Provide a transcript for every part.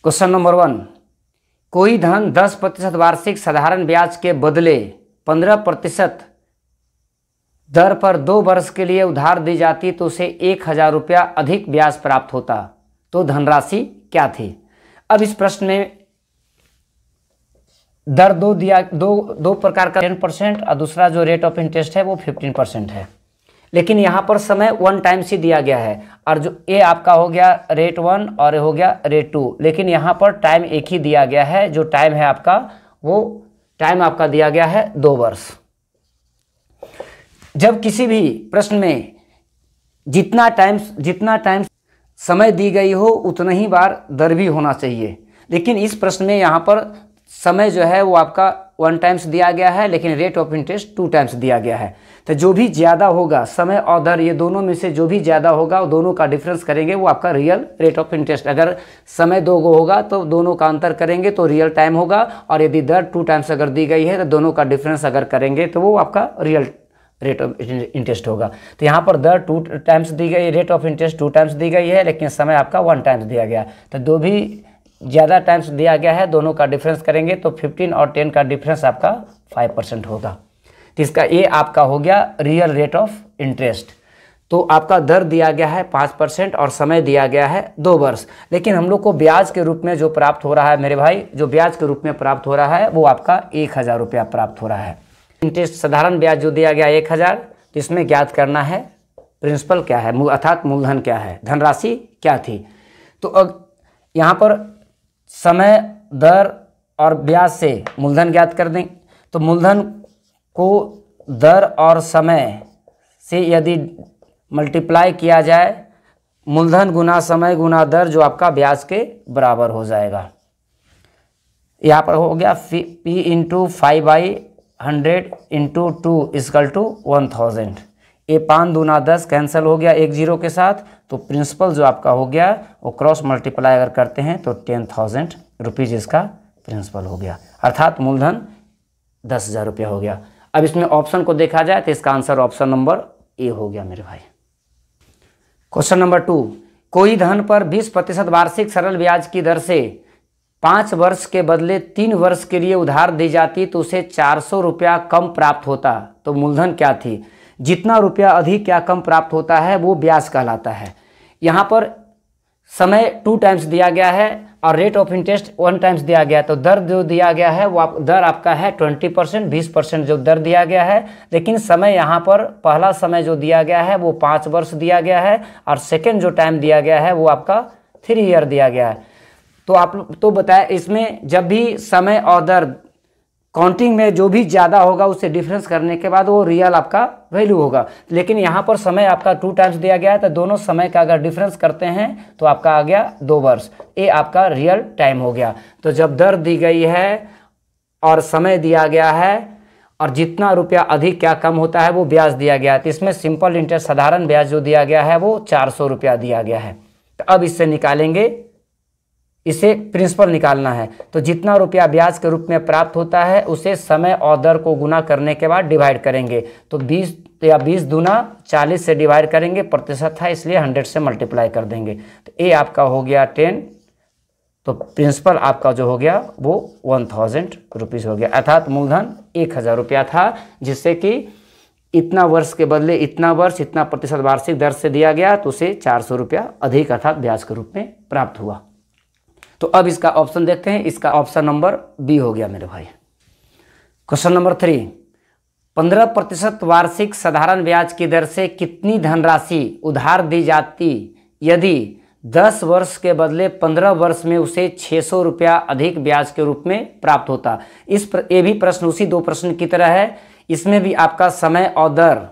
Question number 1, कोई धन 10% वार्षिक साधारण ब्याज के बदले 15% दर पर 2 वर्ष के लिए उधार दी जाती तो उसे 1,000 रुपया अधिक ब्याज प्राप्त होता, तो धनराशि क्या थी। अब इस प्रश्न में दर दो प्रकार का 10% और दूसरा जो रेट ऑफ इंटरेस्ट है वो 15% है, लेकिन यहाँ पर समय 1 टाइम से दिया गया है और जो ये आपका हो गया रेट 1 और ये हो गया रेट 2, लेकिन यहाँ पर टाइम एक ही दिया गया है। जो टाइम है आपका वो टाइम आपका दिया गया है 2 वर्ष। जब किसी भी प्रश्न में जितना टाइम समय दी गई हो उतना ही बार दर भी होना चाहिए, लेकिन इस प्रश्न में यहाँ पर समय जो है वो आपका 1 टाइम्स दिया गया है, लेकिन रेट ऑफ इंटरेस्ट 2 टाइम्स दिया गया है। तो जो भी ज़्यादा होगा समय और दर, ये दोनों में से जो भी ज़्यादा होगा वो दोनों का डिफरेंस करेंगे, वो आपका रियल रेट ऑफ इंटरेस्ट। अगर समय 2 होगा तो दोनों का अंतर करेंगे तो रियल टाइम होगा, और यदि दर 2 टाइम्स अगर दी गई है तो दोनों का डिफरेंस अगर करेंगे तो वो आपका रियल रेट ऑफ इंटरेस्ट होगा। तो यहाँ पर दर 2 टाइम्स दी गई, rate of interest 2 times the गई है, लेकिन समय आपका 1 टाइम्स दिया गया। तो दो भी ज़्यादा टाइम्स दिया गया है, दोनों का डिफरेंस करेंगे तो 15 और 10 का डिफरेंस आपका 5% होगा। तो इसका ये आपका हो गया रियल रेट ऑफ इंटरेस्ट। तो आपका दर दिया गया है 5% और समय दिया गया है 2 वर्ष, लेकिन हम लोग को ब्याज के रूप में जो प्राप्त हो रहा है मेरे भाई, जो ब्याज के रूप में प्राप्त हो रहा है वो आपका 1,000 रुपया प्राप्त हो रहा है। इंटरेस्ट साधारण ब्याज जो दिया गया 1,000, तो इसमें ज्ञात करना है प्रिंसिपल क्या है, अर्थात मूलधन क्या है, धनराशि क्या थी। तो अब यहाँ पर समय, दर और ब्याज से मूलधन ज्ञात कर दें। तो मूलधन को दर और समय से यदि मल्टीप्लाई किया जाए, मूलधन गुना समय गुना दर, जो आपका ब्याज के बराबर हो जाएगा। यहाँ पर हो गया P into 5/100 into 2 equal to 1000। ये 5 दूना 10 कैंसिल हो गया 1 0 के साथ, तो प्रिंसिपल जो आपका हो गया वो क्रॉस मल्टीप्लाई अगर करते हैं तो 10,000 रुपीज़ इसका प्रिंसिपल हो गया, अर्थात मूलधन 10,000 रुपया हो गया। अब इसमें ऑप्शन को देखा जाए तो इसका आंसर ऑप्शन नंबर ए हो गया मेरे भाई। क्वेश्चन नंबर 2, कोई धन पर 20% वार्षिक सरल ब्याज की दर से 5 वर्ष के बदले 3 वर्ष के लिए उधार दी जाती तो उसे 400 रुपया कम प्राप्त होता, तो मूलधन क्या थी। जितना रुपया अधिक या कम प्राप्त होता है वो ब्याज कहलाता है। यहाँ पर समय 2 टाइम्स दिया गया है और रेट ऑफ इंटरेस्ट 1 टाइम्स दिया गया है, तो दर जो दिया गया है वो दर आपका है 20%, 20% जो दर दिया गया है, लेकिन समय यहाँ पर पहला समय जो दिया गया है वो 5 वर्ष दिया गया है, और सेकेंड जो टाइम दिया गया है वो आपका 3 ईयर दिया गया है। तो आप तो बताए इसमें जब भी समय और दर काउंटिंग में जो भी ज़्यादा होगा उससे डिफरेंस करने के बाद वो रियल आपका वैल्यू होगा, लेकिन यहाँ पर समय आपका 2 टाइम्स दिया गया है, तो दोनों समय का अगर डिफरेंस करते हैं तो आपका आ गया 2 वर्ष, ये आपका रियल टाइम हो गया। तो जब दर दी गई है और समय दिया गया है और जितना रुपया अधिक क्या कम होता है वो ब्याज दिया गया है, तो इसमें सिंपल इंटरेस्ट साधारण ब्याज जो दिया गया है वो 400 रुपया दिया गया है। तो अब इससे निकालेंगे, इसे प्रिंसिपल निकालना है। तो जितना रुपया ब्याज के रूप में प्राप्त होता है उसे समय और दर को गुना करने के बाद डिवाइड करेंगे, तो 20 दूना 40 से डिवाइड करेंगे, प्रतिशत था इसलिए 100 से मल्टीप्लाई कर देंगे, तो ये आपका हो गया 10, तो प्रिंसिपल आपका जो हो गया वो 1000 रुपीज़ हो गया, अर्थात मूलधन 1,000 रुपया था, जिससे कि इतना वर्ष के बदले इतना वर्ष इतना प्रतिशत वार्षिक दर से दिया गया, तो उसे 400 रुपया अधिक अर्थात ब्याज के रूप में प्राप्त हुआ। तो अब इसका ऑप्शन देखते हैं, इसका ऑप्शन नंबर बी हो गया मेरे भाई। क्वेश्चन नंबर 3, 15% वार्षिक साधारण ब्याज की दर से कितनी धनराशि उधार दी जाती यदि 10 वर्ष के बदले 15 वर्ष में उसे 600 रुपया अधिक ब्याज के रूप में प्राप्त होता। ये भी प्रश्न उसी 2 प्रश्न की तरह है, इसमें भी आपका समय और दर,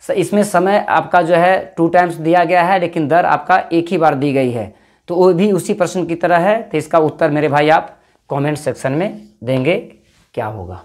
इसमें समय आपका जो है 2 टाइम्स दिया गया है, लेकिन दर आपका एक ही बार दी गई है, तो वो भी उसी प्रश्न की तरह है। तो इसका उत्तर मेरे भाई आप कमेंट सेक्शन में देंगे क्या होगा।